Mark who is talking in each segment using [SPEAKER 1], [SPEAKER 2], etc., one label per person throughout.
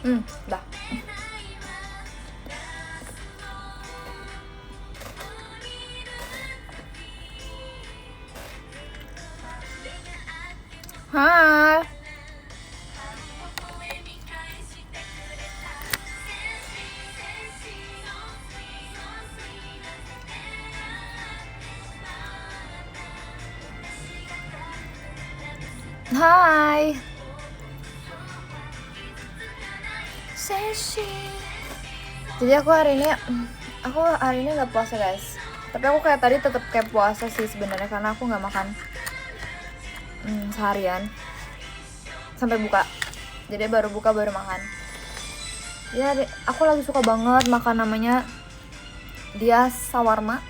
[SPEAKER 1] Dah. Hai. Hai. Sesi. Jadi aku hari ini nggak puasa guys. Tapi aku kayak tadi tetap kayak puasa sih sebenarnya karena aku nggak makan seharian sampai buka. Jadi baru buka baru makan. Ya aku lagi suka banget makan namanya dia shawarma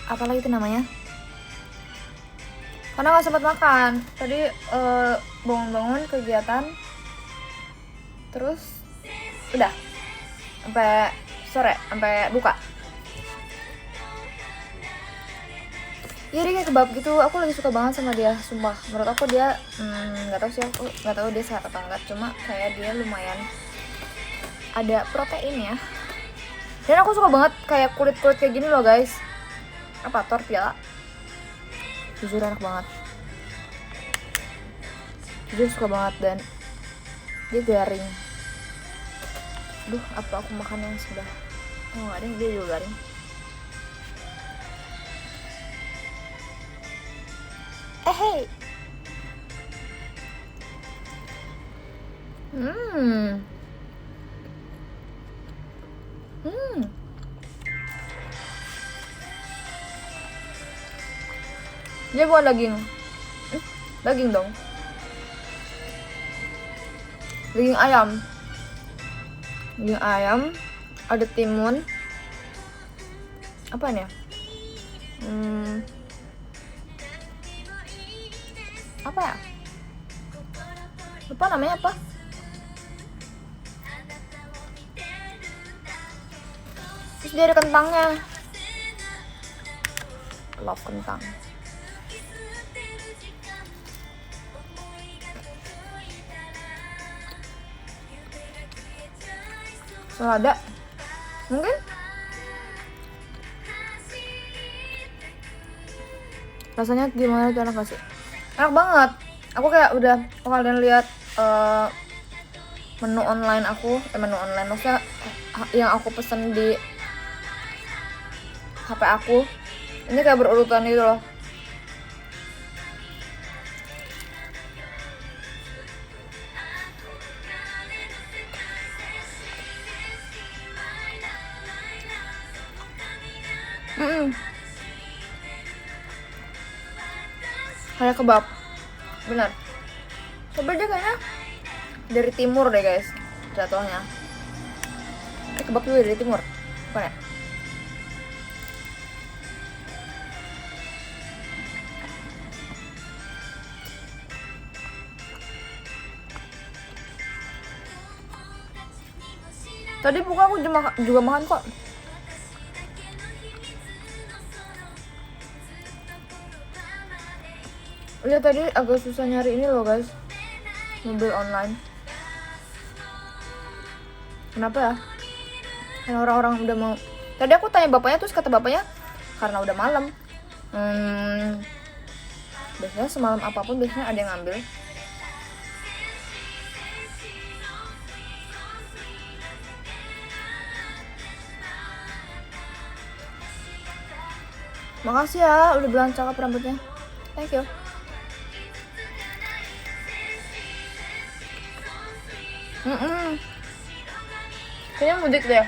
[SPEAKER 1] apalagi itu namanya. Karena nggak sempat makan. Tadi bangun-bangun kegiatan. Terus udah sampai sore, sampai buka. Iya dia kayak kebab gitu, aku lagi suka banget sama dia, sumpah. Menurut aku dia, nggak tahu sih, aku nggak tahu dia sehat atau enggak, cuma kayak dia lumayan ada protein ya. Dan aku suka banget kayak kulit kayak gini loh guys. Apa tortilla? Jujur enak banget. Jujur suka banget dan dia garing. Duh, apa aku makan yang sudah? Oh nggak ada, dia juga garing. Hey. Dia bukan daging. Daging dong. Daging ayam. Daging ayam, ada timun. Apa nih? Apa ya? Lupa namanya apa? Terus dia ada kentangnya. Love kentang. Selada. Mungkin rasanya gimana tuh, enak gak sih? Enak banget. Aku kayak udah kalian lihat menu online maksudnya yang aku pesen di HP aku. Ini kayak berurutan gitu loh. Kayak kebab. Benar. Coba dia kayaknya dari timur deh guys jatuhnya. Kebab juga dari timur. Bukan ya? Tadi buka aku juga makan kok. Lihat tadi agak susah nyari ini loh guys, mobil online. Kenapa ya? Karena orang-orang udah mau. Tadi aku tanya bapaknya, terus kata bapaknya karena udah malam. Biasanya semalam apapun biasanya ada yang ngambil. Makasih ya udah bilang cakep rambutnya. Thank you. Kayaknya mudik deh.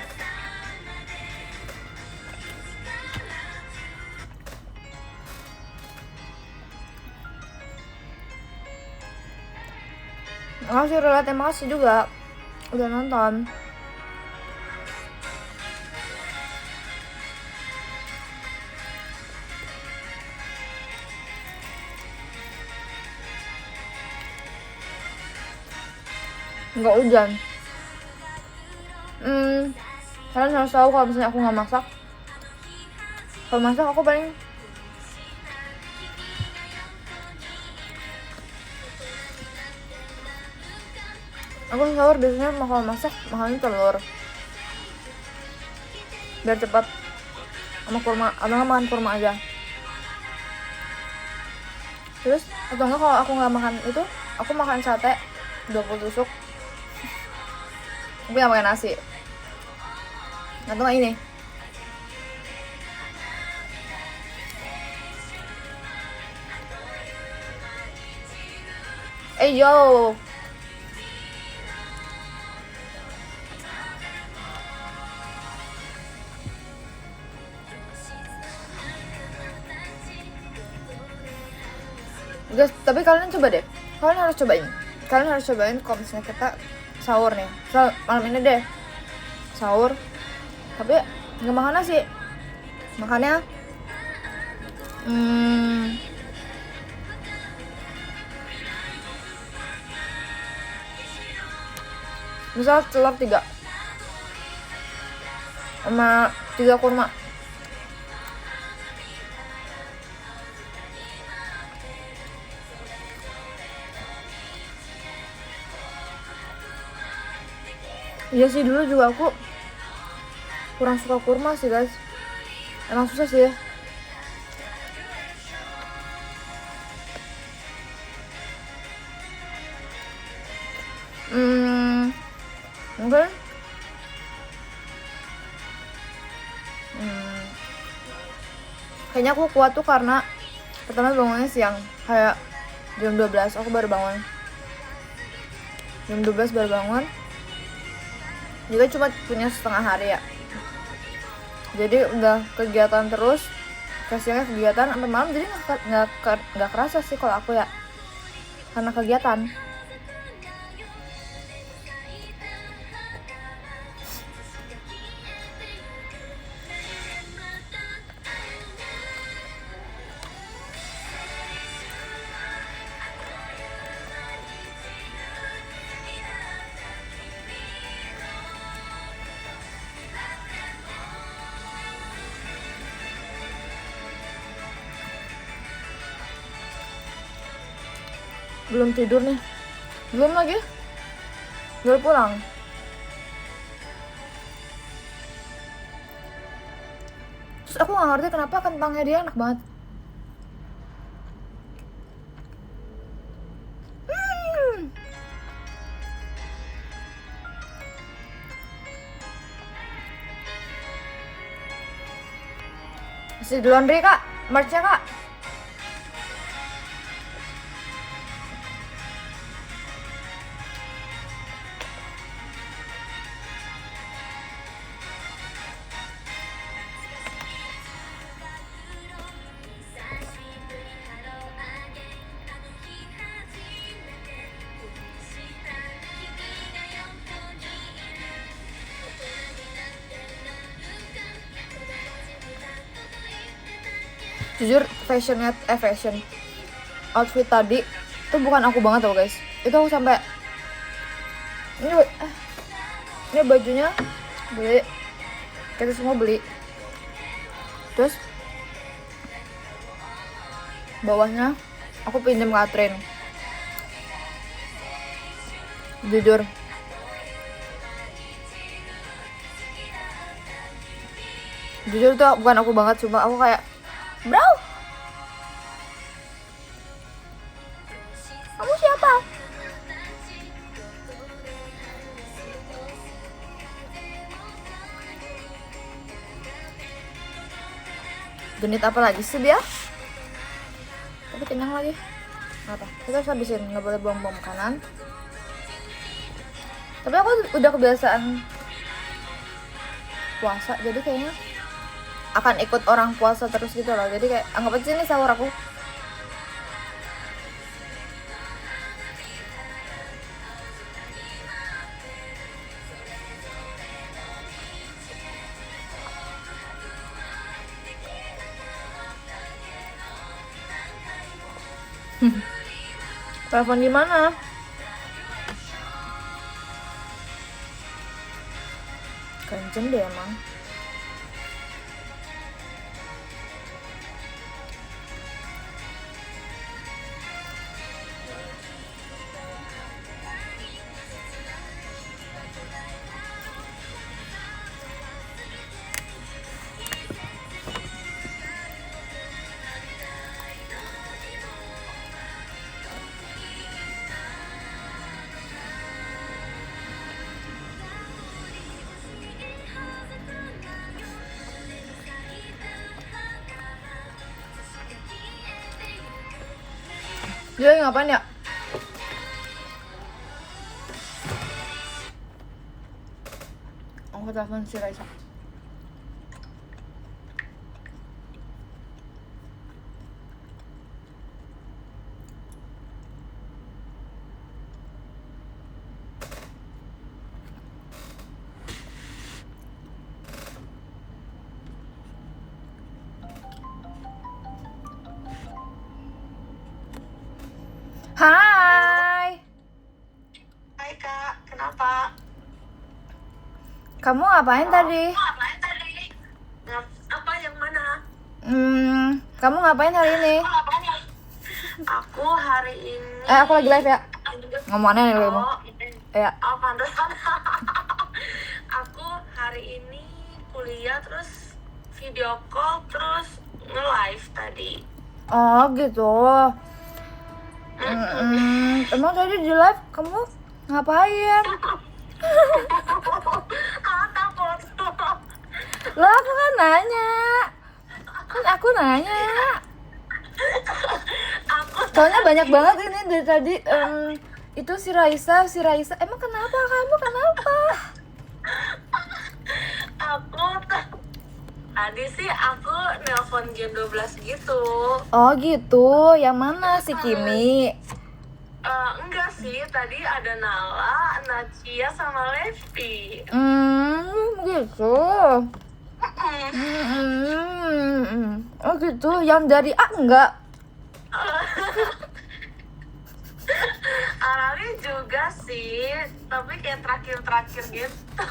[SPEAKER 1] Makasih Relate, makasih juga udah nonton. Nggak hujan. Kalian harus tahu kalau misalnya aku nggak masak. Kalau masak aku paling Aku sahur biasanya kalau masak makannya telur biar cepat, sama kurma, abang makan kurma aja. Terus atau enggak kalau aku nggak makan itu, aku makan sate 20 tusuk, tapi nggak makan nasi. Atau nggak ini, yo, guys, tapi kalian coba deh, kalian harus cobain kalau misalnya kita sahur nih, malam ini deh sahur, tapi nggak makan nasi, makannya misal telur 3 sama 3 kurma. Iya sih, dulu juga aku kurang suka kurma sih guys, emang susah sih. Mungkin kayaknya aku kuat tuh karena pertama bangunnya siang, kayak jam 12 aku baru bangun, jam 12 baru bangun, juga cuma punya setengah hari ya, jadi udah kegiatan terus, siangnya kegiatan sampai malam, jadi nggak kerasa sih kalau aku ya, karena kegiatan. Belum tidur nih, belum lagi, baru pulang. Terus aku nggak ngerti kenapa kentangnya dia enak banget. Masih di laundry kak, merch-nya kak. Jujur fashion outfit tadi itu bukan aku banget tau guys, itu aku sampai ini bajunya beli, kita semua beli, terus bawahnya aku pinjam Katrin. Jujur tuh bukan aku banget, cuma aku kayak, bro, kamu siapa? Genit apa lagi sih dia? Tapi kenyang lagi. Apa? Kita harus habisin, nggak boleh buang-buang makanan. Tapi aku udah kebiasaan puasa, jadi kayaknya akan ikut orang puasa terus gitu loh. Jadi kayak anggap aja ini sahur aku. Telepon gimana? Kenceng deh emang. Dia lagi ngapain ya? Aku telepon si Raisa. Hai.
[SPEAKER 2] Hai Kak, kenapa?
[SPEAKER 1] Kamu ngapain tadi?
[SPEAKER 2] Apa yang mana?
[SPEAKER 1] Kamu ngapain hari ini?
[SPEAKER 2] Aku hari ini.
[SPEAKER 1] Aku lagi live ya. Ngomongannya nih kamu.
[SPEAKER 2] Oh,
[SPEAKER 1] Ya.
[SPEAKER 2] pantesan. Aku hari ini kuliah terus video call terus nge-live tadi.
[SPEAKER 1] Oh gitu. Emang tadi di live kamu ngapain?
[SPEAKER 2] Takut.
[SPEAKER 1] Lah aku kan nanya. Kan aku nanya. Soalnya banyak banget ini dari tadi. Itu si Raisa. Emang kenapa kamu? Kenapa?
[SPEAKER 2] Tadi sih aku nelpon jam 12 gitu.
[SPEAKER 1] Oh gitu. Yang mana si Kimi?
[SPEAKER 2] Enggak sih, tadi ada Nala, Nacia, sama Levi.
[SPEAKER 1] Gitu. Oh gitu. Yang dari A enggak?
[SPEAKER 2] Arali juga sih, tapi kayak terakhir-terakhir gitu.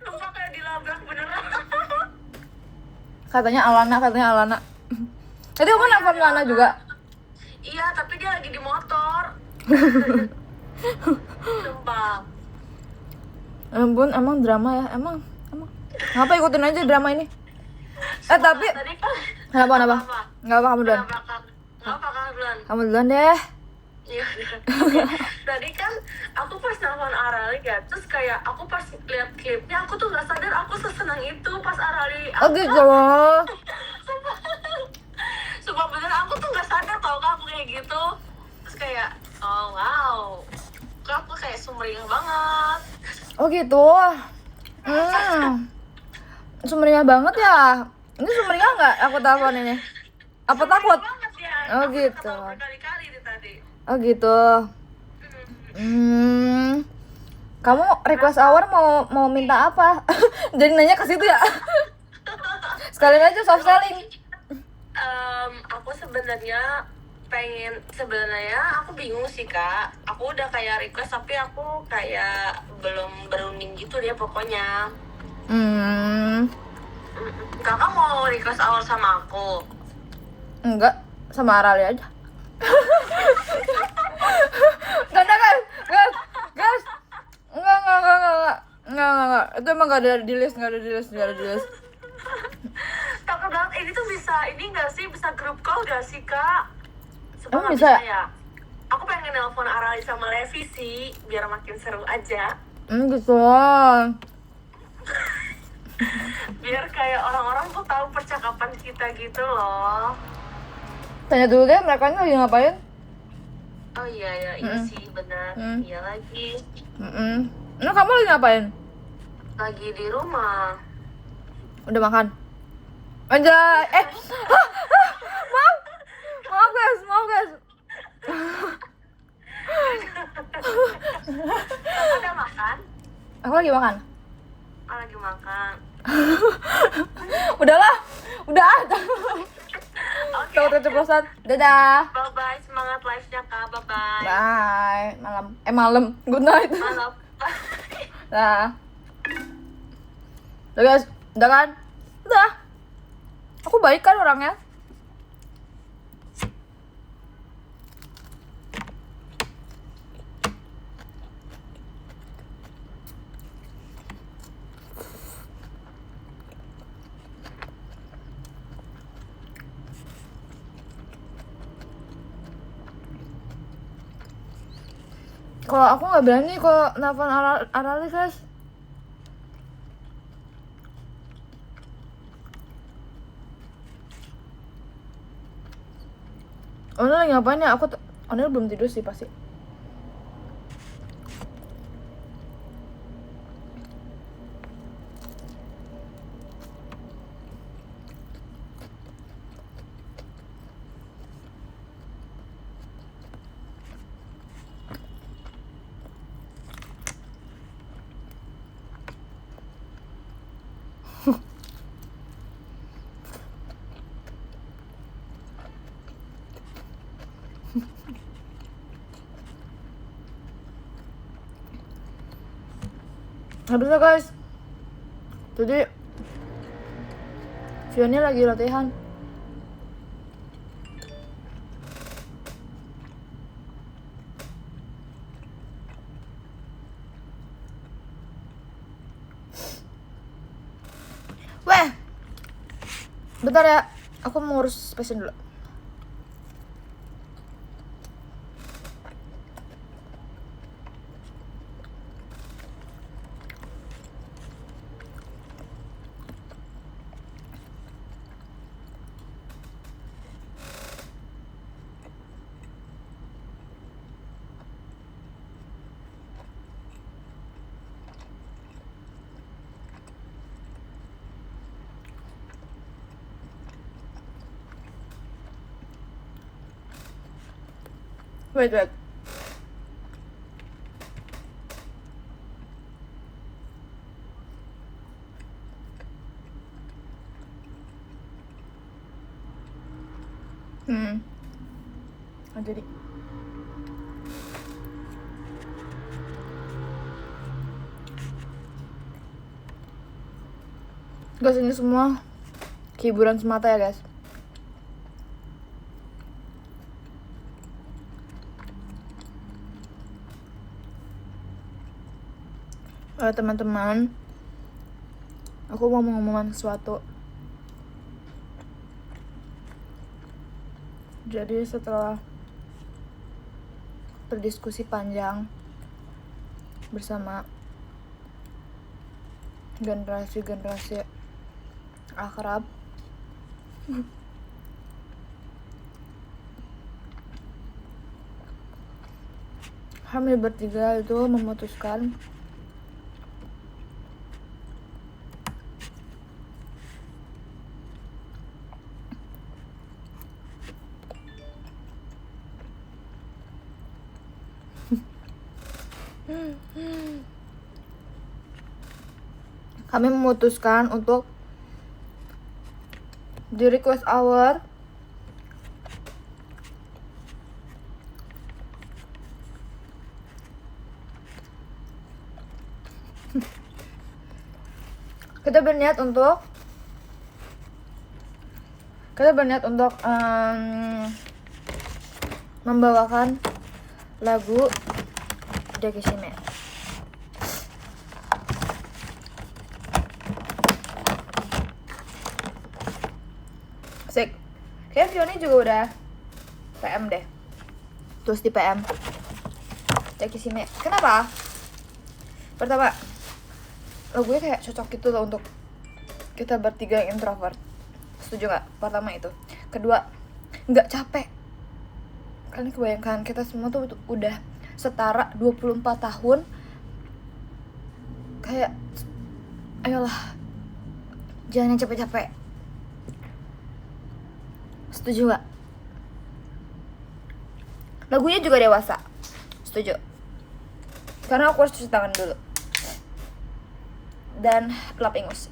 [SPEAKER 2] Sumpah kayak dilabrak beneran.
[SPEAKER 1] Katanya Alana. Tadi kamu nelfon Lana juga?
[SPEAKER 2] Iya, tapi dia lagi di motor. Sumpah.
[SPEAKER 1] Ampun, emang drama ya, emang. Ngapa ikutin aja drama ini? Tapi
[SPEAKER 2] Tadi kan
[SPEAKER 1] kenapa? Nggak apa, kamu duluan.
[SPEAKER 2] Kenapa Kak duluan?
[SPEAKER 1] Kamu duluan deh.
[SPEAKER 2] Iya. Tadi kan aku pas nelfon Arali ya, terus kayak aku pas lihat klipnya aku tuh nggak sadar aku sesenang itu pas Arali.
[SPEAKER 1] Oh gitu.
[SPEAKER 2] Sumpah bener aku tuh nggak sadar tau Kak, aku kayak gitu. Terus kayak oh wow, kok aku kayak sumringah banget.
[SPEAKER 1] Oh gitu. Sumringah banget ya. Ini sumringah nggak aku telepon ini? Apa takut?
[SPEAKER 2] Banget ya.
[SPEAKER 1] Oh
[SPEAKER 2] Aku
[SPEAKER 1] gitu.
[SPEAKER 2] ketawa berkali-kali di tadi.
[SPEAKER 1] Oh gitu. Kamu request hour mau minta apa? Jadi nanya ke situ ya. Sekalian aja soft selling.
[SPEAKER 2] Aku sebenarnya aku bingung sih Kak. Aku udah kayak request tapi aku kayak belum berunding gitu dia pokoknya. Kakak mau request awal sama aku?
[SPEAKER 1] Enggak, sama Arali aja. Karena kan, guys. Enggak. Itu emang gak ada di list.
[SPEAKER 2] Takut banget, ini tuh ini nggak sih, bisa grup call gak sih Kak?
[SPEAKER 1] Emang bisa
[SPEAKER 2] ya? Aku pengen nelpon Arali sama Levi sih, biar makin seru aja.
[SPEAKER 1] Gitu.
[SPEAKER 2] Biar kayak orang-orang tuh tahu percakapan kita gitu loh.
[SPEAKER 1] Tanya dulu deh, mereka lagi ngapain?
[SPEAKER 2] Oh iya sih benar. Iya lagi.
[SPEAKER 1] Nah, kamu lagi ngapain?
[SPEAKER 2] Lagi di rumah.
[SPEAKER 1] Udah makan? Anjay, maaf guys.
[SPEAKER 2] Udah makan?
[SPEAKER 1] Aku lagi makan.
[SPEAKER 2] Lagi makan.
[SPEAKER 1] Udah ada.
[SPEAKER 2] Oke.
[SPEAKER 1] Tahu keceplosan. Dadah.
[SPEAKER 2] Bye-bye, semangat live-nya Kak. Bye-bye.
[SPEAKER 1] Bye. Malam. Good night.
[SPEAKER 2] Malam.
[SPEAKER 1] Nah. Udah guys, udah kan? Udah. Aku baik kan orangnya. Kalau aku nggak berani kok nelfon Arali guys. Onel lagi ngapain ya? Onel belum tidur sih pasti. Habis lah guys. Jadi Fiona lagi latihan. Weh, bentar ya, aku mau ngurus passion dulu. Wait. Jadi guys, ini semua hiburan semata ya guys. Teman-teman, aku mau ngomongin sesuatu. Jadi setelah berdiskusi panjang bersama generasi akrab, kami bertiga itu memutuskan untuk di request hour kita berniat untuk membawakan lagu Dekishime. Asik. Kayak Fiona juga udah PM deh. Terus di PM Dekishime. Kenapa? Pertama, lagunya kayak cocok gitu loh untuk kita bertiga yang introvert. Setuju gak? Pertama itu. Kedua, gak capek. Kalian kebayangkan kita semua tuh udah setara 24 tahun. Kayak ayolah, jangan yang capek-capek. Setuju gak? Lagunya juga dewasa. Setuju. Karena aku harus cuci tangan dulu dan lap ingus.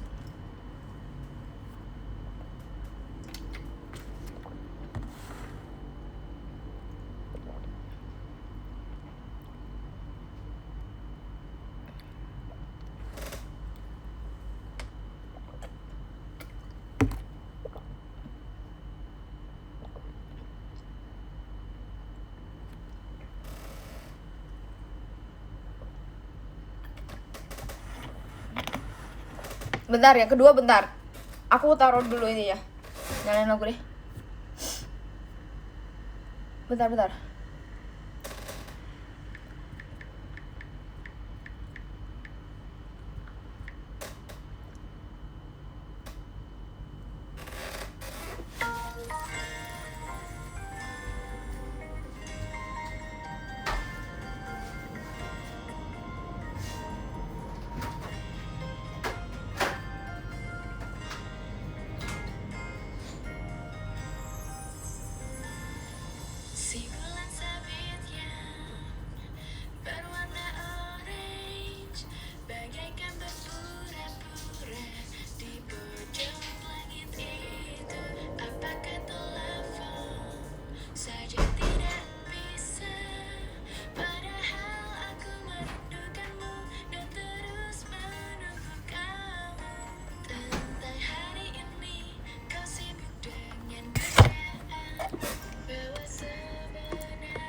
[SPEAKER 1] Bentar, yang kedua bentar. Aku taruh dulu ini ya. Nyalain lagu deh. Bentar.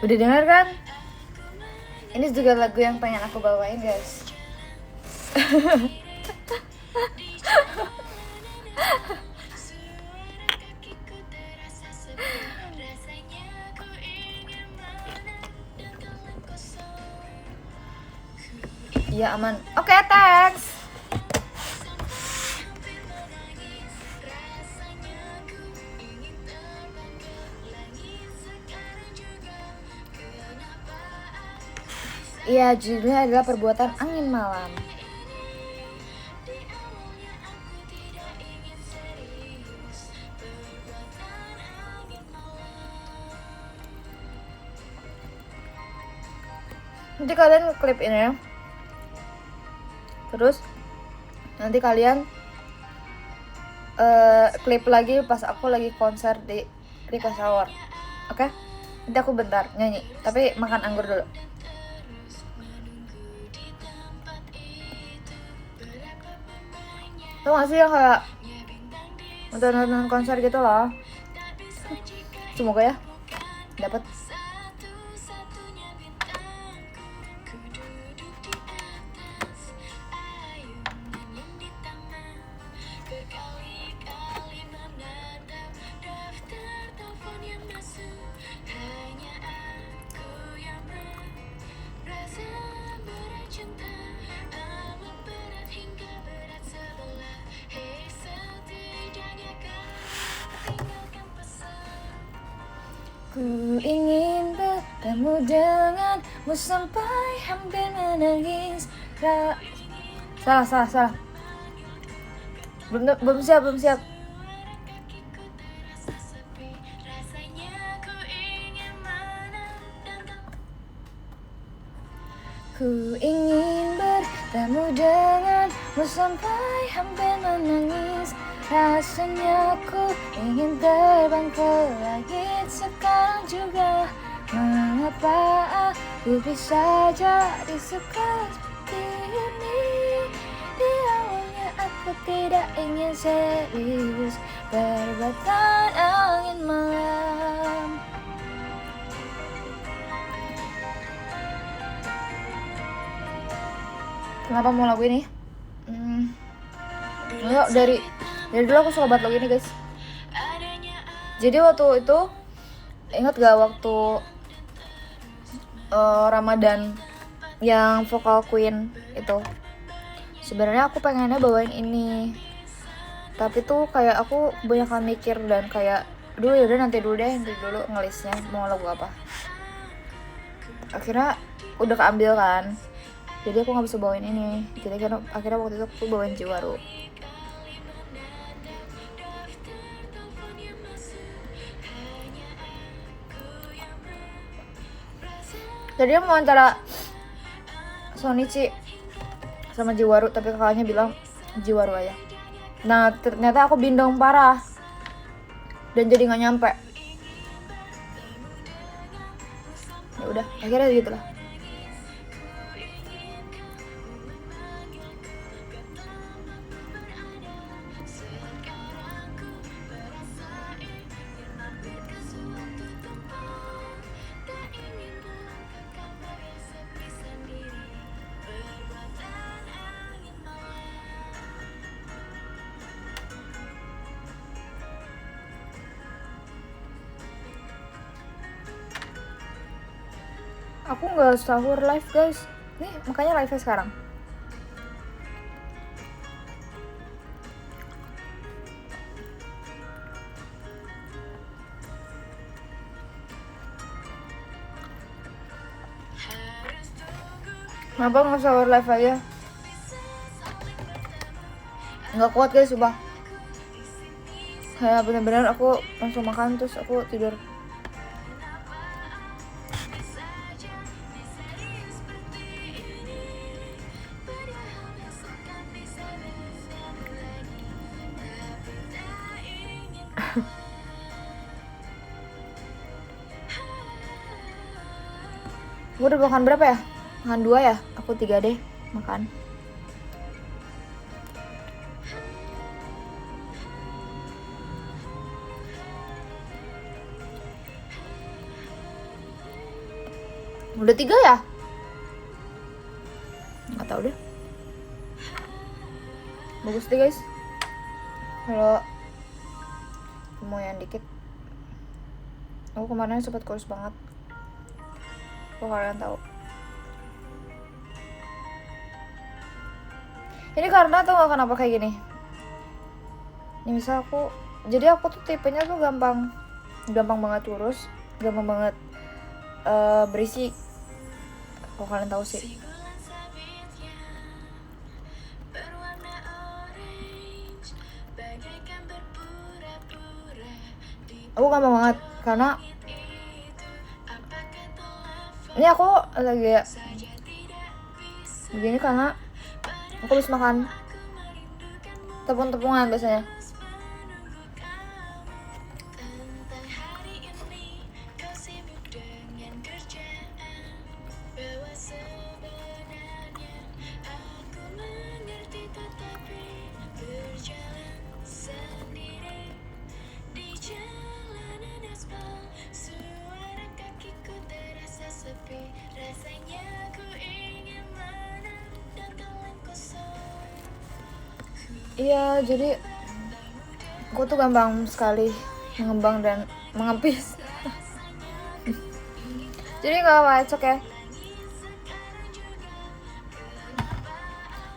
[SPEAKER 1] Udah denger kan? Ini juga lagu yang pengen aku bawain guys. Iya aman. Oke, thanks. Iya, judulnya adalah Perbuatan Angin Malam. Nanti kalian klip ini ya. Terus nanti kalian klip lagi pas aku lagi konser di Request Hour. Oke? Nanti aku bentar nyanyi, tapi makan anggur dulu. Tuh gak sih yang kayak nonton konser gitu loh. Semoga ya dapat. Ku ingin bertemu denganmu sampai hampir menangis. Salah. Belum siap. Ku ingin bertemu denganmu sampai hampir menangis. Rasanya ku ingin terbang ke langit sekarang juga. Mengapa aku bisa jadi suka seperti ini? Di awalnya aku tidak ingin serius. Perbuatan angin malam. Kenapa mau lagu ini? Dari dulu aku suka banget lagu ini guys. Jadi waktu itu ingat gak waktu Ramadan yang Vocal Queen itu? Sebenarnya aku pengennya bawain ini, tapi tuh kayak aku kebanyakan mikir dan kayak yaudah nanti dulu ngelisnya mau lagu apa. Akhirnya udah keambil kan, jadi aku nggak bisa bawain ini. Jadi akhirnya waktu itu aku bawain Jiwaru. Jadi dia mau wawancara Shonichi sama Jiwaru, tapi kakaknya bilang Jiwaru aja. Nah ternyata aku bindong parah dan jadi nggak nyampe. Ya udah, akhirnya gitu lah. Aku nggak sahur live guys, nih makanya live sekarang. Kenapa nggak sahur live aja? Nggak kuat guys, sumpah. Kayak bener-bener aku langsung makan terus aku tidur. Gue udah makan berapa ya? Makan 2 ya? Aku 3 deh makan. Udah 3 ya? Nggak tahu deh. Bagus deh guys. Kalau mau yang dikit, aku kemarin sempat kurus banget. Kalau kalian tahu. Ini karena tuh gak kenapa kayak gini. Ini misal aku, jadi aku tuh tipenya tuh gampang banget kurus, gampang banget berisik. Kalau kalian tahu sih. Aku gampang banget karena ini aku lagi begini karena aku habis makan tepung-tepungan biasanya. Iya, jadi aku tuh gampang sekali mengembang dan mengempis. Jadi gak apa cok ya.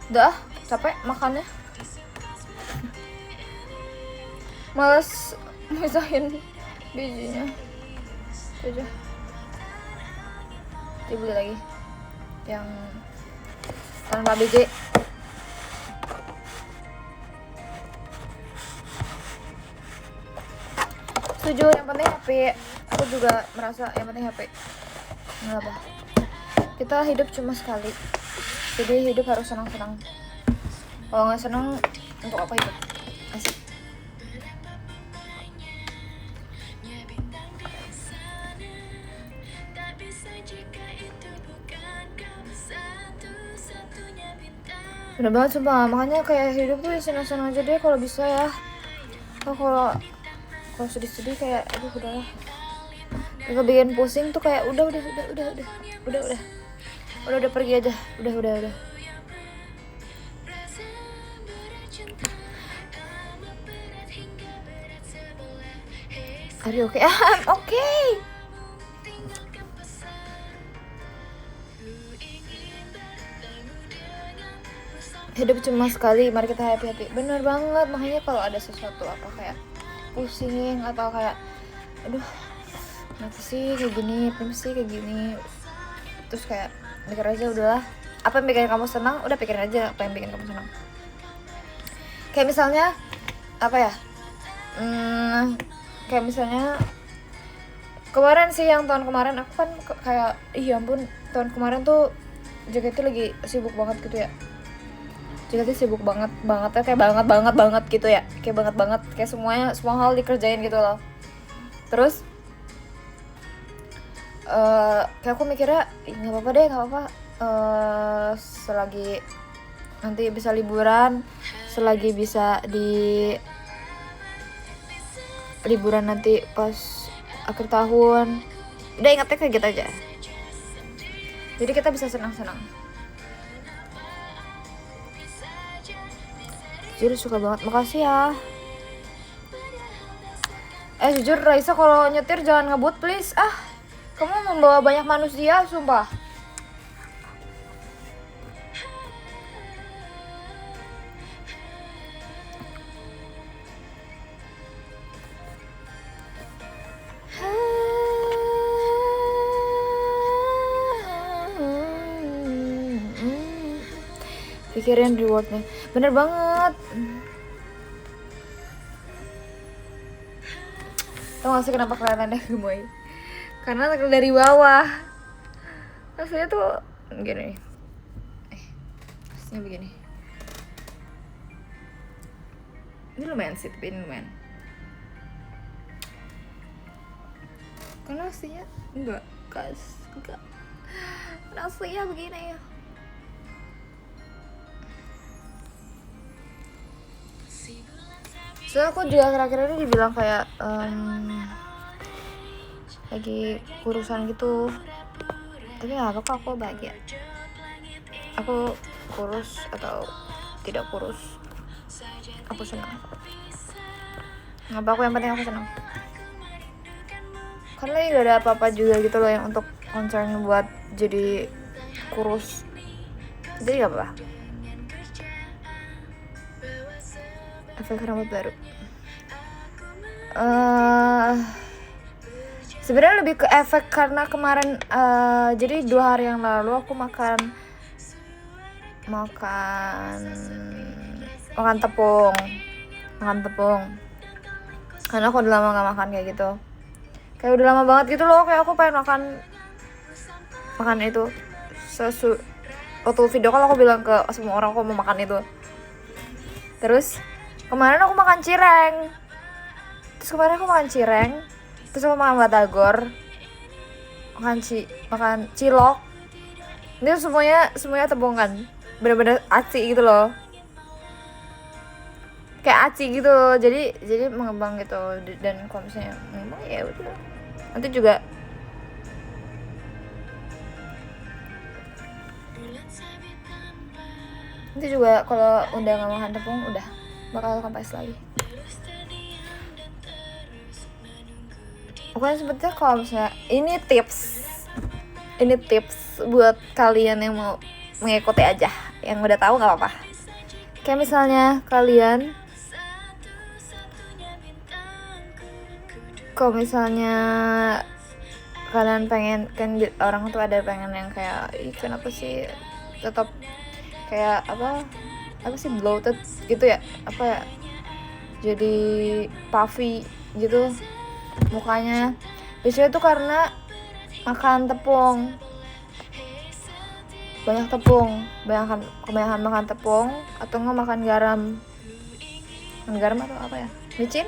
[SPEAKER 1] Udah, capek makannya. Males misahin bijinya. Itu aja. Dibeli lagi yang tanpa biji. Setuju, yang penting HP. Aku juga merasa yang penting HP. Nggak apa. Kita hidup cuma sekali. Jadi hidup harus senang-senang. Kalau nggak senang, untuk apa hidup? Asik. Bener banget sumpah, makanya kayak hidup tuh senang-senang aja deh kalau bisa ya. Kalau sedih-sedih kayak aduh udahlah. Kalau bikin pusing tuh kayak udah pergi aja. Udah. Are you okay? I'm okay. Hidup cuma sekali, mari kita happy. Bener banget, makanya kalau ada sesuatu apa kayak pusing atau kayak aduh kenapa sih kayak gini, terus kayak mikir aja udahlah, apa yang bikin kamu senang udah pikirin aja apa yang bikin kamu senang. Kayak misalnya apa ya, kayak misalnya kemarin sih, yang tahun kemarin aku kan kayak iya ampun, tahun kemarin tuh JKT lagi sibuk banget gitu ya. JKT sibuk banget ya, kayak banget gitu ya, kayak banget kayak semua hal dikerjain gitu loh. Terus kayak aku mikirnya nggak apa-apa selagi nanti bisa liburan, selagi bisa di liburan nanti pas akhir tahun, udah ingatnya kayak gitu aja, jadi kita bisa senang-senang. Jujur suka banget, makasih ya. Jujur Raisa kalau nyetir jangan ngebut please. Kamu membawa banyak manusia sumpah. Pikirin rewardnya, bener banget. Tau gak sih kenapa kelihatannya gemoy? Karena dari bawah rasanya tuh gini, rasanya begini. Ini lumayan sih, tapi ini lumayan. Karena aslinya enggak, aslinya begini ya. So aku juga akhir-akhir ini dibilang kayak lagi kurusan gitu. Tapi nggak apa-apa, aku bahagia. Aku kurus atau tidak kurus, aku senang. Nggak apa, aku yang penting aku senang. Karena nggak ada apa-apa juga gitu loh yang untuk concern buat jadi kurus. Jadi nggak apa-apa. Efek rambut baru. Sebenarnya lebih ke efek karena kemarin jadi 2 hari yang lalu aku makan tepung. Karena aku udah lama gak makan kayak gitu. Kayak udah lama banget gitu loh, kayak aku pengen makan itu. Waktu video call aku bilang ke semua orang aku mau makan itu. Terus kemarin aku makan cireng. Terus aku makan batagor. Makan cilok. Ini semuanya tepung kan. Bener-bener aci gitu loh. Kayak aci gitu. Jadi mengembang gitu. Dan kalau misalnya mengembang ya udah. Nanti juga kalau udah gak makan tepung udah bakal kempes lagi. Pokoknya sebetulnya kalau misalnya ini tips buat kalian yang mau mengikuti aja, yang udah tahu nggak apa-apa. Kayak misalnya kalian pengen kan orang tuh ada pengen yang kayak kenapa sih tetap kayak apa sih bloated gitu ya, apa ya, jadi puffy gitu mukanya. Biasanya tuh karena makan tepung, kebanyakan makan tepung atau nggak makan garam atau apa ya, micin,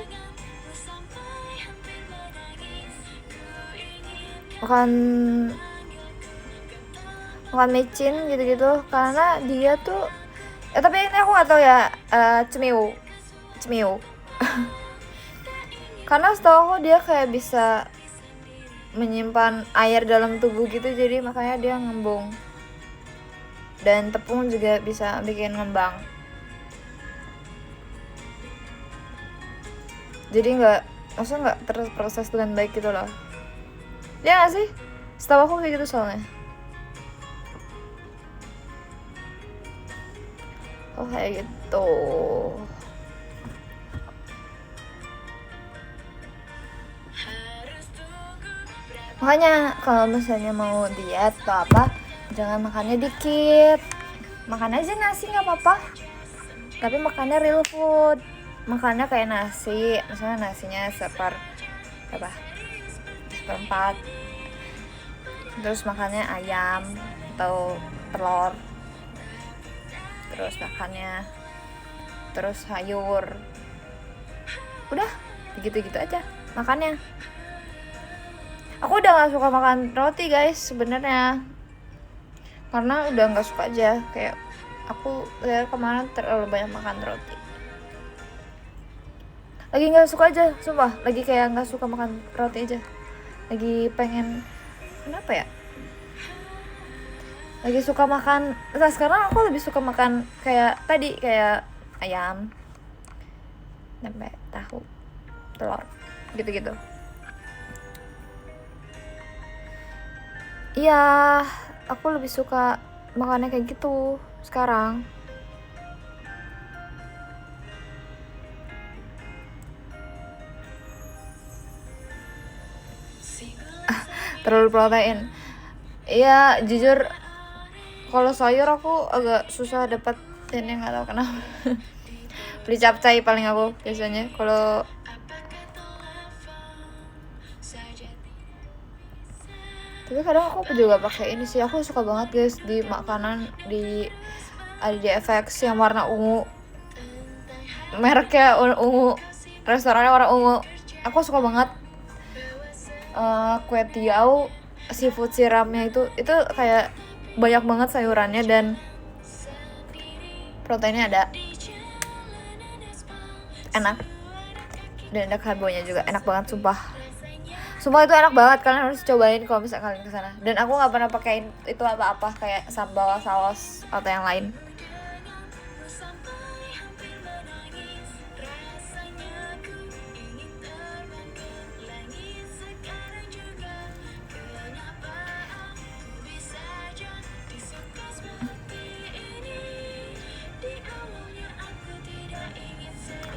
[SPEAKER 1] makan micin gitu-gitu. Karena dia tuh tapi ini aku nggak tahu ya, cemiu karena setahu aku dia kayak bisa menyimpan air dalam tubuh gitu, jadi makanya dia ngembung. Dan tepung juga bisa bikin ngembang, jadi maksudnya nggak terproses dengan baik gitu loh. Ya nggak sih, setahu aku kayak gitu soalnya. Oh kayak gitu. Makanya kalau misalnya mau diet atau apa, jangan makannya dikit. Makan aja nasi nggak apa-apa, tapi makannya real food. Makannya kayak nasi, misalnya nasinya seperempat. Terus makannya ayam atau telur. Terus makannya sayur. Udah, gitu-gitu aja makannya. Aku udah gak suka makan roti guys sebenarnya, karena udah gak suka aja. Kayak aku kemarin terlalu banyak makan roti. Lagi gak suka aja, sumpah. Lagi kayak gak suka makan roti aja. Lagi pengen, kenapa ya? Lagi suka makan, nah sekarang aku lebih suka makan kayak tadi, kayak ayam, tempe, tahu, telur, gitu-gitu. Iya, aku lebih suka makannya kayak gitu sekarang. Terlalu protein. Iya, jujur kalau sayur aku agak susah dapat ini, nggak tahu kenapa. Beli capcay paling aku biasanya kalau. Tapi kadang aku juga pakai ini sih. Aku suka banget guys di makanan ada di FX yang warna ungu. Mereknya ungu. Restorannya warna ungu. Aku suka banget. Kue tiaw seafood siramnya itu kayak banyak banget sayurannya dan proteinnya ada, enak, dan ada karbonya juga, enak banget sumpah. Semua itu enak banget, kalian harus cobain kalau misalnya kalian kesana. Dan aku nggak pernah pakai itu apa-apa kayak sambal, saus atau yang lain.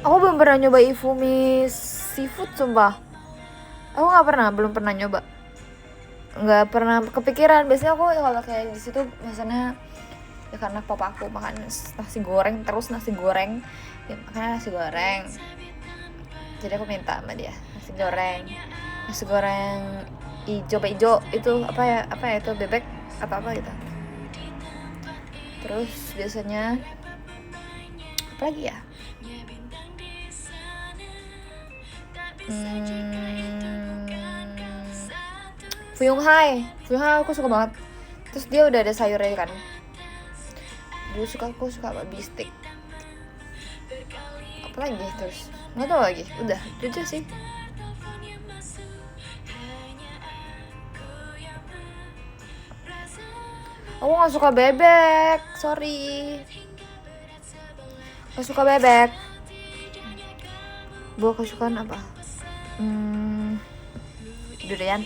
[SPEAKER 1] Aku belum pernah nyoba Ifumi seafood sumpah. Aku belum pernah nyoba. Nggak pernah kepikiran. Biasanya aku kalau kayak di situ misalnya ya karena papa aku makan nasi goreng terus nasi goreng. Ya makanya nasi goreng. Jadi aku minta sama dia nasi goreng ijo itu apa ya itu bebek atau apa gitu. Terus biasanya apa lagi ya? Fuyung Hai aku suka banget. Terus dia udah ada sayurnya kan. Aku suka babi steak. Apa lagi terus? Nggak tahu lagi. Udah itu sih. Aku nggak suka bebek, sorry. Nggak suka bebek. Buah kesukaan apa? Durian.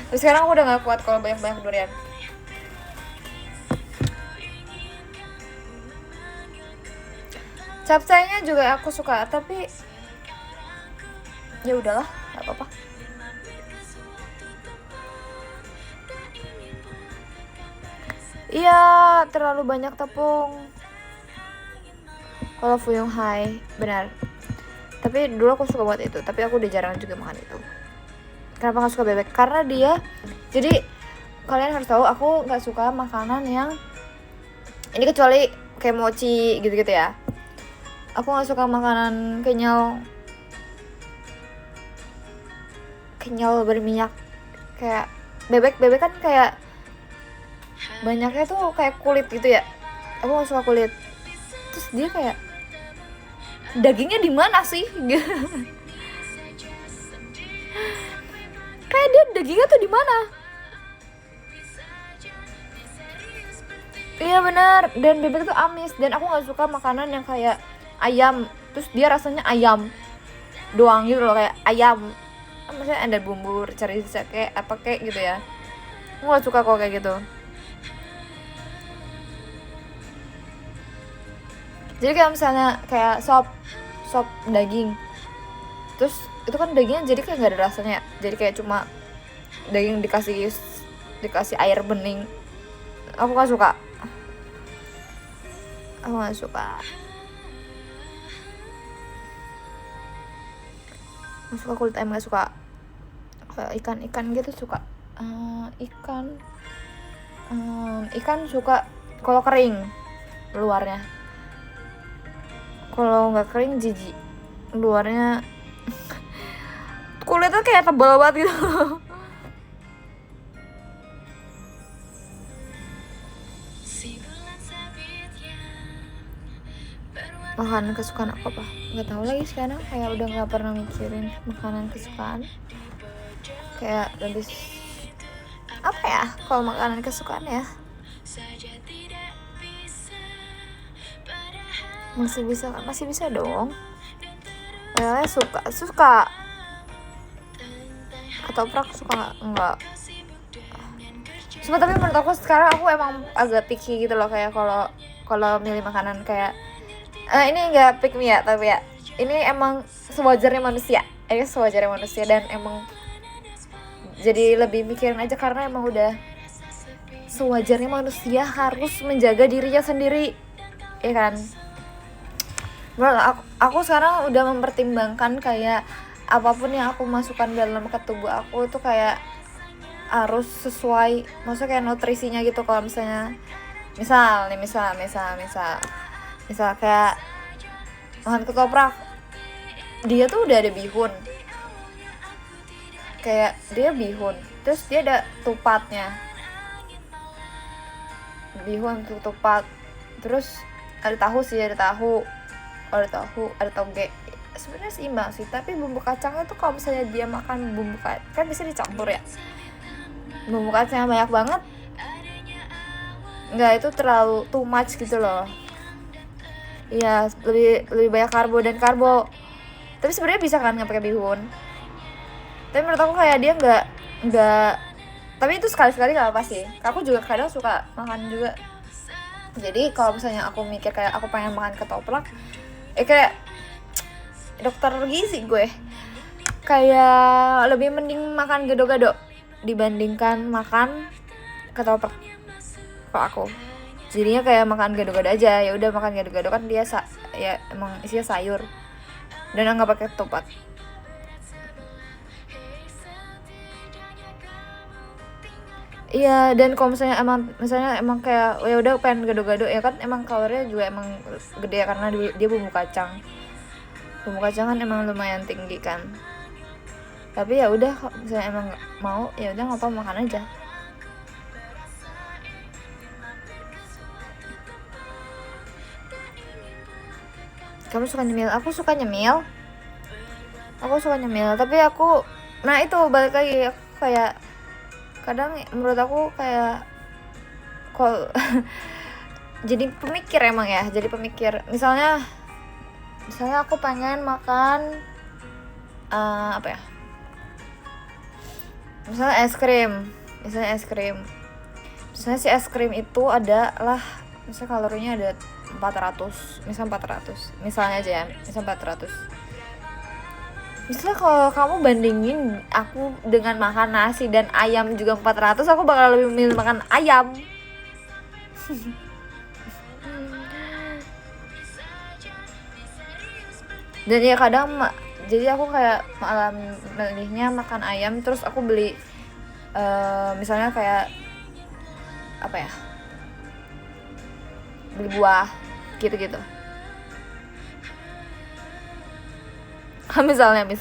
[SPEAKER 1] Tapi sekarang aku udah nggak kuat kalau banyak durian. Capcaynya juga aku suka, tapi ya udahlah, nggak apa-apa. Iya, terlalu banyak tepung. Kalau Fuyung Hai, benar. Tapi dulu aku suka buat itu, tapi aku udah jarang juga makan itu. Kenapa gak suka bebek? Karena dia, jadi kalian harus tahu aku gak suka makanan yang ini kecuali kayak mochi gitu-gitu ya. Aku gak suka makanan kenyal berminyak. Kayak bebek kan kayak banyaknya tuh kayak kulit gitu ya. Aku gak suka kulit. Terus dia kayak dagingnya di mana sih? Kayak dia dagingnya tuh di mana? Iya benar. Dan bebek tuh amis. Dan aku nggak suka makanan yang kayak ayam. Terus dia rasanya ayam doang gitu loh, kayak ayam. Maksudnya ada bumbu cari kayak apa kayak gitu ya. Aku nggak suka kok kayak gitu. Jadi kayak misalnya kayak sop daging, terus itu kan dagingnya jadi kayak nggak ada rasanya, jadi kayak cuma daging dikasih air bening. Aku nggak suka. Nggak suka kulit ayam, nggak suka. Kayak ikan gitu suka. Ikan suka kalau kering luarnya. Kalau nggak kering jijik, luarnya kulitnya kayak tebal banget gitu. Makanan kesukaan aku apa? Nggak tahu lagi sekarang, kayak udah nggak pernah mikirin makanan kesukaan. Kayak lebih apa ya? Kalau makanan kesukaan ya masih bisa dong. Suka ketoprak suka enggak. Cuma tapi menurut aku sekarang aku emang agak picky gitu loh, kayak kalau milih makanan kayak ini enggak pick me ya, tapi ya ini emang sewajarnya manusia. Dan emang jadi lebih mikirin aja karena emang udah sewajarnya manusia harus menjaga dirinya sendiri, ya kan? Menurut aku sekarang udah mempertimbangkan kayak apapun yang aku masukkan dalam ke tubuh aku itu kayak harus sesuai, maksudnya kayak nutrisinya gitu. Kalau misalnya misal kayak makan ketoprak, dia tuh udah ada bihun, terus dia ada tupatnya, bihun tuh tupat, terus ada tahu, ada toge, sebenarnya seimbang sih, tapi bumbu kacangnya tuh kalau misalnya dia makan bumbu kacang kan bisa dicampur ya, bumbu kacangnya banyak banget, nggak, itu terlalu too much gitu loh. Iya, lebih banyak karbo dan karbo. Tapi sebenarnya bisa kan nggak pakai bihun. Tapi menurut aku kayak dia nggak. Tapi itu sekali-sekali nggak apa sih. Aku juga kadang suka makan juga. Jadi kalau misalnya aku mikir kayak aku pengen makan ketoprak, kayak dokter gizi gue, kayak lebih mending makan gado-gado dibandingkan makan ketoprak. Kalau aku jadinya kayak makan gado-gado aja, ya udah makan gado-gado kan dia ya emang isinya sayur dan nggak pakai ketupat. Iya, dan kalau misalnya emang kayak ya udah pengen gado-gado ya kan, emang kalorinya juga emang gede ya karena dia bumbu kacang. Bumbu kacang kan emang lumayan tinggi kan. Tapi ya udah, kalau misalnya emang mau ya udah nggak apa, makan aja. Kamu suka nyemil? Aku suka nyemil. Tapi aku, nah itu balik lagi, aku kayak kadang menurut aku kayak kok jadi pemikir emang ya, jadi pemikir. Misalnya aku pengen makan apa ya? Misalnya es krim. Misalnya si es krim itu adalah misalnya kalorinya ada 400. Misalnya aja ya, misal 400. Misalnya kalau kamu bandingin aku dengan makan nasi dan ayam juga 400, aku bakal lebih memilih makan ayam. Dan ya kadang jadi aku kayak malah milihnya makan ayam, terus aku beli misalnya kayak apa ya, beli buah gitu-gitu. Misal itu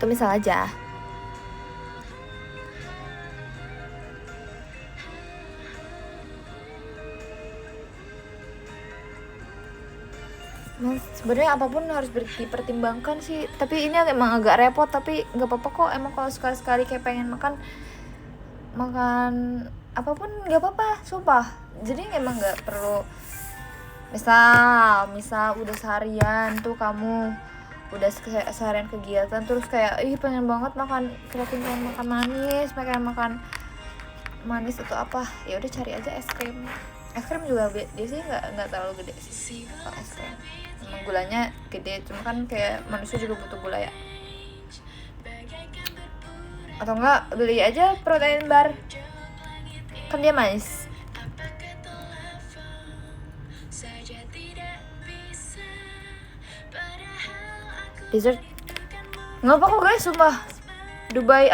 [SPEAKER 1] misal aja. Mas, sebenarnya apapun harus dipertimbangkan sih. Tapi ini emang agak repot, tapi nggak apa-apa kok. Emang kalau sekali-sekali kayak pengen makan apapun nggak apa-apa, sumpah. Jadi emang nggak perlu. Misal udah seharian tuh kamu udah seharian kegiatan terus kayak pengen banget makan, pengen makan manis atau apa, ya udah cari aja es krim juga biasanya nggak terlalu gede sih kalau es krim, emang gulanya gede, cuma kan kayak manusia juga butuh gula ya. Atau enggak beli aja protein bar, kan dia manis. Dessert nggak apa kok guys, sumpah. Dubai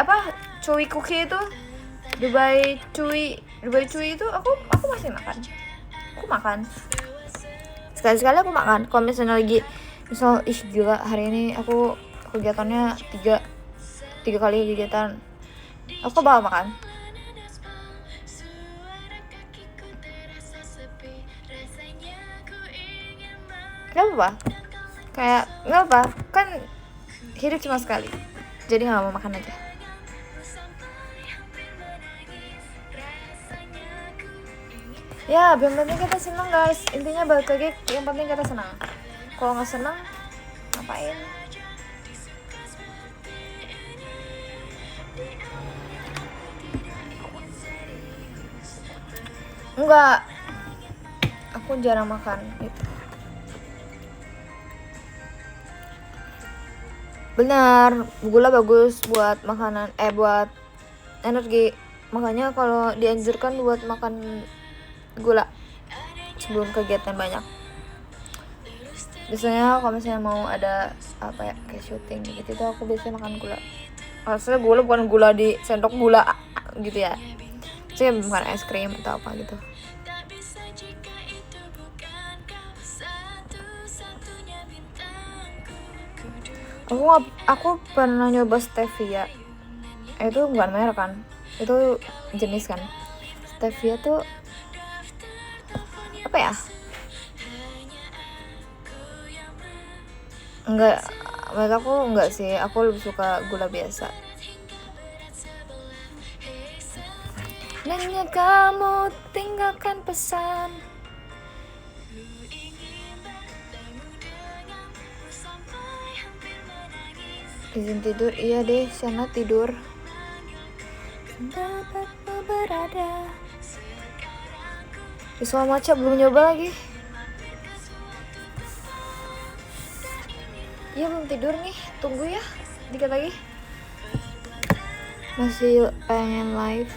[SPEAKER 1] chewy cookie itu, Dubai chewy itu aku masih makan sekali-sekali aku makan. Kalau misalnya lagi gila hari ini aku kegiatannya tiga kali kegiatan, aku bakal makan. Nggak apa kan hidup cuma sekali, jadi nggak mau makan aja. Ya, yang penting kita senang guys, intinya balik lagi, yang penting kita senang. Kalau nggak senang ngapain? Enggak, aku jarang makan gitu. Benar, gula bagus buat makanan, buat energi. Makanya kalau dianjurkan buat makan gula sebelum kegiatan banyak. Biasanya kalau misalnya mau ada kayak syuting gitu tuh aku biasanya makan gula. Maksudnya gula bukan gula di sendok gula gitu ya. Saya bukan es krim atau apa gitu. Aku pernah nyoba stevia. Itu bukan merek kan, itu jenis kan. Stevia tuh apa ya, Enggak, menurut aku enggak sih, aku lebih suka gula biasa. Nanya kamu tinggalkan pesan. Izin tidur, iya deh, sana tidur. Tempatmu berada. Risol matcha belum nyoba lagi. Iya belum tidur nih, tunggu ya, dikit lagi. Masih pengen live.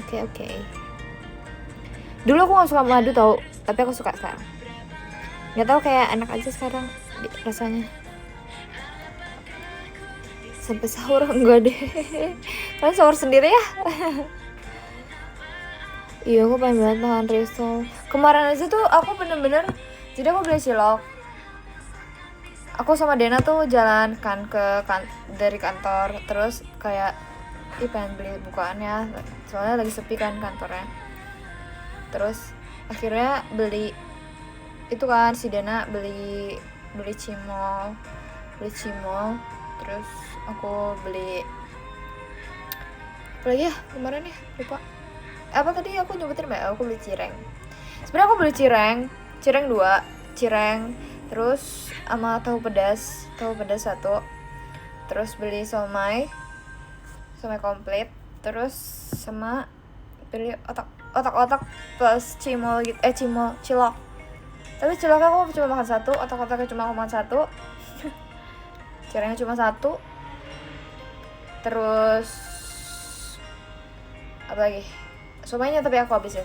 [SPEAKER 1] Oke. Dulu aku gak suka madu tau, tapi aku suka sekarang. Gak tau, kayak enak aja sekarang rasanya. Sampai sahur enggak deh. Kalian sahur sendiri ya? Iya, aku pengen banget makan risol. Kemarin aja tuh aku bener-bener, jadi aku beli cilok. Aku sama Dena tuh jalan kan dari kantor, terus kayak pengen beli bukaannya, soalnya lagi sepi kan kantornya. Terus akhirnya beli itu kan, si Dena beli cimol. Terus aku beli apa lagi ya kemarin ya, lupa apa tadi aku nyebutin mbak. Aku beli cireng. Sebenarnya aku beli cireng 2, terus sama tahu pedas 1, terus beli somai komplit, terus sama beli otak plus cimol gitu, cilok. Tapi ciloknya aku cuma makan 1, otak-otaknya cuma aku makan 1, cirengnya cuma 1, terus apa lagi, somainya tapi aku habisin.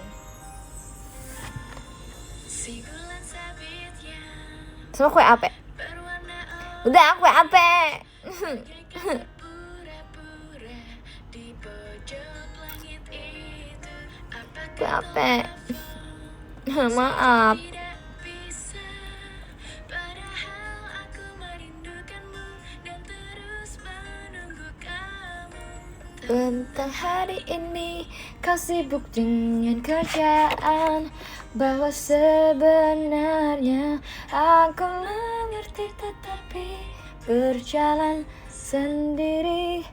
[SPEAKER 1] Sama kue ape. Udah kue ape. Kue ape. Maaf. Tentang hari ini kau sibuk dengan kerjaan, bahwa sebenarnya aku mengerti, tetapi berjalan sendiri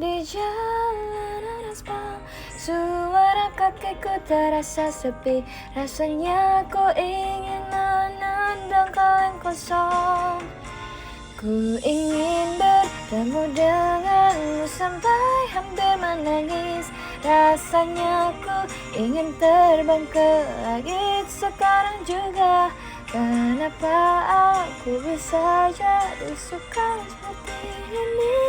[SPEAKER 1] di jalanan aspal. Suara kakiku terasa sepi, rasanya ku ingin menendang kaleng kosong. Ku ingin bertemu denganmu sampai hampir menangis. Rasanya ku ingin terbang ke langit sekarang juga. Kenapa aku bisa jadi suka seperti ini?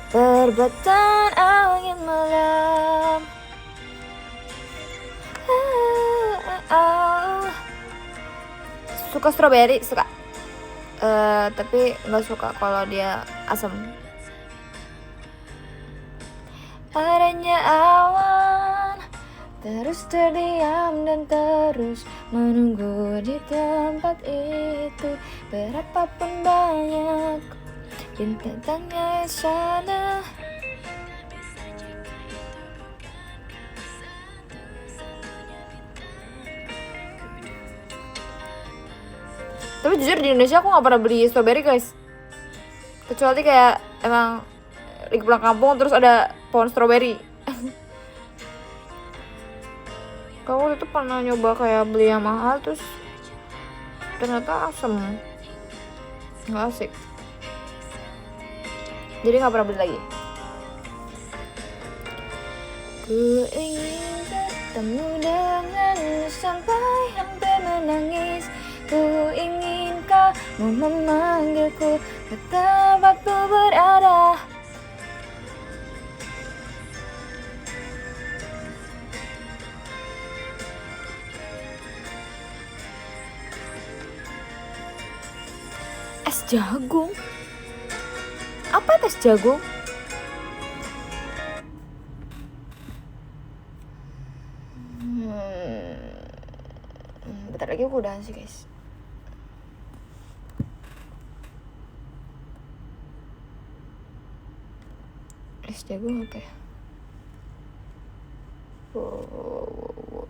[SPEAKER 1] Perbatan angin malam. Suka strawberry, suka. Tapi nggak suka kalau dia asam. Adanya awan terus terdiam dan terus menunggu di tempat itu. Berapapun banyak bintangnya di sana. Tapi jujur di Indonesia aku gak pernah beli strawberry guys, kecuali kayak emang lagi pulang kampung terus ada pohon strawberry. Kalau waktu itu pernah nyoba kayak beli yang mahal, terus ternyata asem, gak asik, jadi gak pernah beli lagi. Ku ingin bertemu denganmu sampai hampir menangis. Ku ingin kamu memanggilku ke tempatku berada. Es jagung? Apa itu es jagung? bentar lagi aku udahan sih guys. Es jagung apa ya? Wow.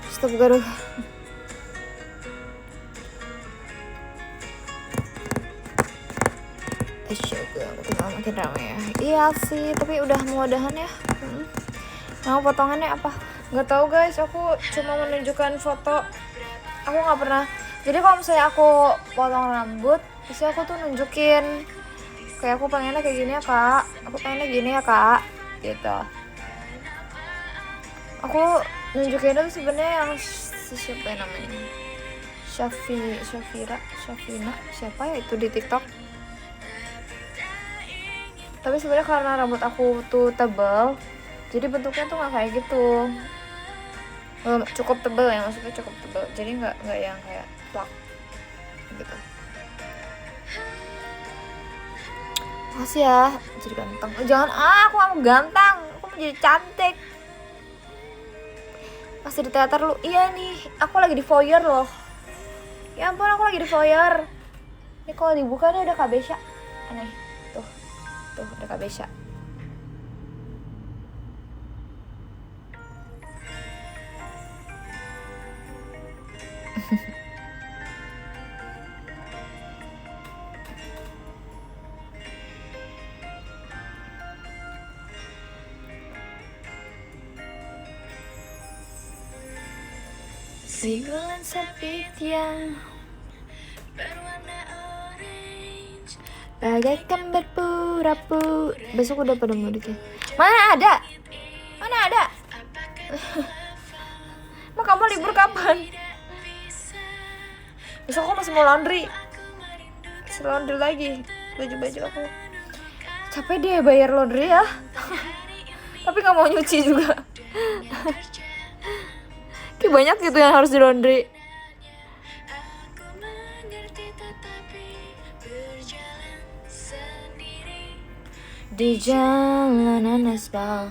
[SPEAKER 1] Stop garuh. Astaga, makin ramai ya. Iya sih, tapi udah mau udahan ya. Mau potongannya apa? Nggak tahu guys, aku cuma menunjukkan foto. Aku nggak pernah. Jadi kalau misalnya aku potong rambut, pasti aku tuh nunjukin kayak aku pengennya kayak gini ya kak, aku pengennya gini ya kak, gitu. Aku nunjukin itu sebenarnya yang siapa yang namanya Syafina siapa ya itu di TikTok. Tapi sebenarnya karena rambut aku tuh tebal, jadi bentuknya tuh nggak kayak gitu. Cukup tebal ya, maksudnya cukup tebal, jadi nggak yang kayak plak gitu. Makasih ya, jadi ganteng. Jangan aku nggak mau ganteng, aku mau jadi cantik. Masih di teater lu? Iya nih, aku lagi di foyer loh. Ya ampun, aku lagi di foyer. Ini kalau dibuka nih ada Kabesha. Aneh, tuh ada Kabesha. Simbolan sepit yang berwarna orange bagaikan berpura-pura. Besok udah pada mudik ya? Mana ada? Emang kamu libur kapan? Besok aku masih mau laundry lagi baju-baju aku. Capek deh bayar laundry ya. Tapi gak mau nyuci juga. Kayak banyak gitu yang harus di laundry. Di jalanan aspal.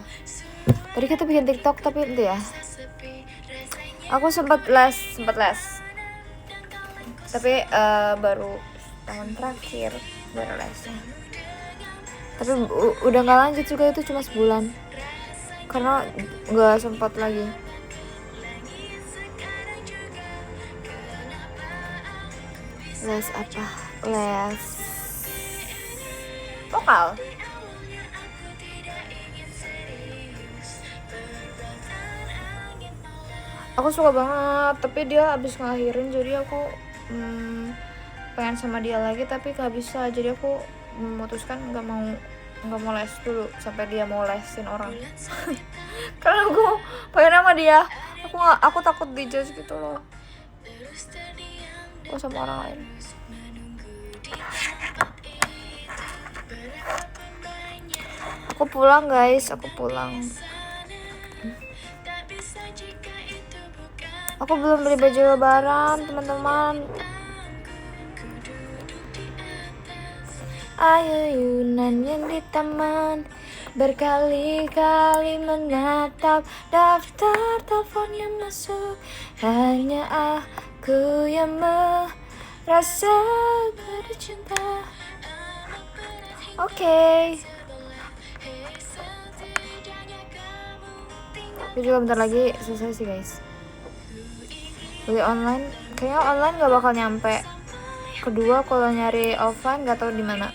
[SPEAKER 1] Tadi kita bikin TikTok tapi itu ya. Aku sempat les. Tapi baru tahun terakhir baru lesnya. Tapi udah nggak lanjut juga, itu cuma sebulan. Karena nggak sempat lagi. Les apa? Les vokal. Aku suka banget, tapi dia abis ngelahirin, jadi aku pengen sama dia lagi tapi gak bisa. Jadi aku memutuskan nggak mau les dulu sampai dia mau lesin orang. Karena aku pengen sama dia, aku takut dijudge gitu loh. Aku sama orang lain. Aku pulang guys, aku belum beli baju lebaran teman-teman. Ayunan yang di taman, berkali-kali menatap daftar telepon yang masuk. Hanya aku yang merasa ada cinta. Oke. Tapi juga bentar lagi selesai sih guys. Beli online, kayaknya online nggak bakal nyampe. Kedua kalau nyari offline nggak tahu di mana.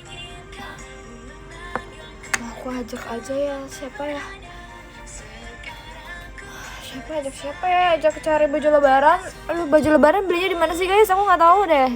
[SPEAKER 1] Aku ajak aja ya, siapa ya ajak cari baju lebaran. Baju lebaran belinya di mana sih guys? Aku nggak tahu deh.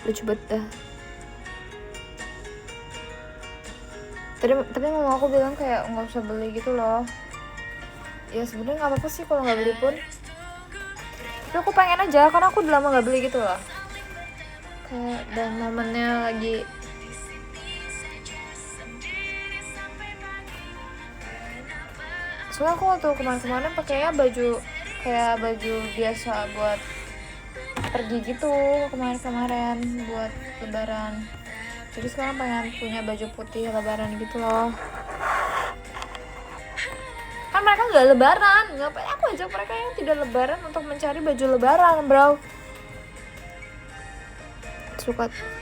[SPEAKER 1] Lucu banget dah. Tapi mama aku bilang kayak nggak usah beli gitu loh. Ya sebenarnya nggak apa-apa sih kalau nggak beli pun. Tapi aku pengen aja karena aku udah lama nggak beli gitu loh. Kayak dan momennya lagi soalnya aku waktu kemarin-kemarin pakainya baju biasa buat pergi gitu kemarin-kemarin buat lebaran. Jadi sekarang pengen punya baju putih lebaran gitu loh. Kan mereka nggak lebaran, ngapain aku ajak mereka yang tidak lebaran untuk mencari baju lebaran, bro.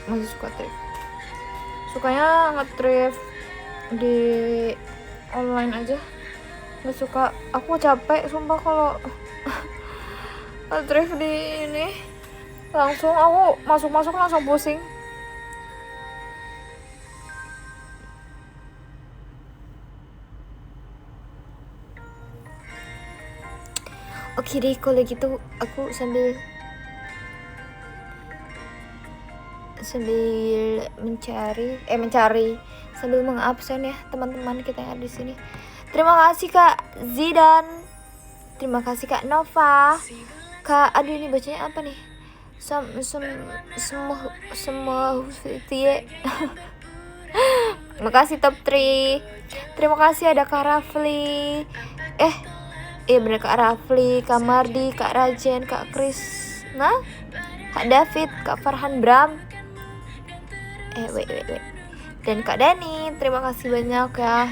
[SPEAKER 1] Masih suka thrift. Sukanya nge-thrift di online aja. Nggak suka, aku capek sumpah kalau nge-thrift di ini. Langsung aku masuk langsung pusing. Oke deh, kalau gitu aku sambil mencari sambil mengabsen ya teman-teman kita yang ada di sini. Terima kasih Kak Zidan, terima kasih Kak Nova, Kak aduh ini bacanya apa nih? Semua tie. Terima kasih top 3. Terima kasih ada Kak Rafli. Iya bener Kak Rafli, Kak Mardi, Kak Rajen, Kak Kris, Kak David, Kak Farhan Bram. Wait. Dan Kak Dani, terima kasih banyak ya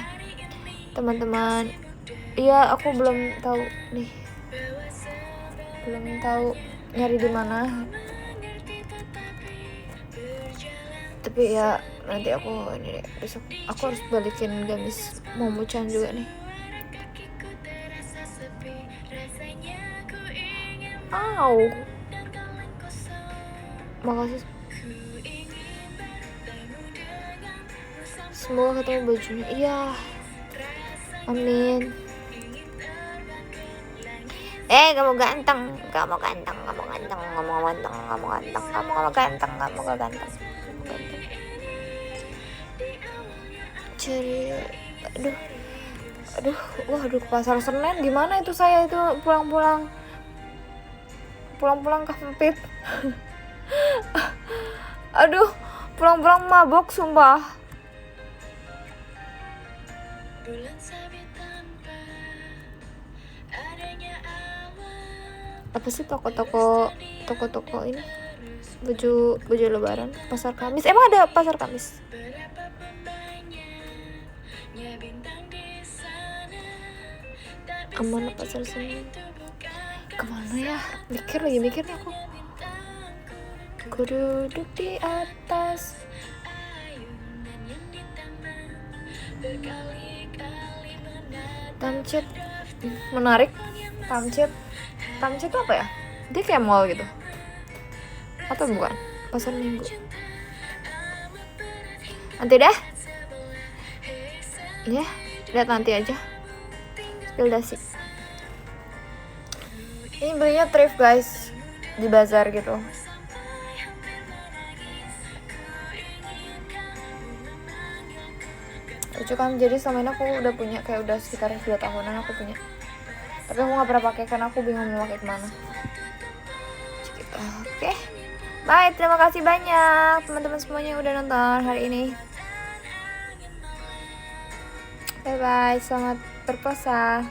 [SPEAKER 1] teman-teman. Iya, aku belum tahu nyari di mana. Tapi ya nanti aku ini besok aku harus balikin gamis Momo-chan juga nih. Makasih. Semoga ketemu bajunya. Iya. Amin. Kamu ganteng. Cari aduh ke pasar Senen gimana itu saya itu pulang-pulang kempit. Aduh, pulang-pulang mabok sumpah. Apa sih toko-toko ini? Baju lebaran, pasar Kamis. Emang ada pasar Kamis? Aman pasar Senin. Kemana ya? Mikir aku. Ku duduk di atas. Tamcit menarik. Tamcit itu apa ya? Dia kayak mall gitu atau bukan? Pasar Minggu. Nanti deh ya, lihat nanti aja. Spildasi. Ini belinya thrift guys, di bazar gitu. Lucu kan, jadi selama ini aku udah punya kayak udah sekitar 2 tahunan aku punya. Tapi aku gak pernah pakai karena aku bingung mau pakai kemana. Oke. Bye, terima kasih banyak teman-teman semuanya yang udah nonton hari ini. Bye bye, selamat berpuasa.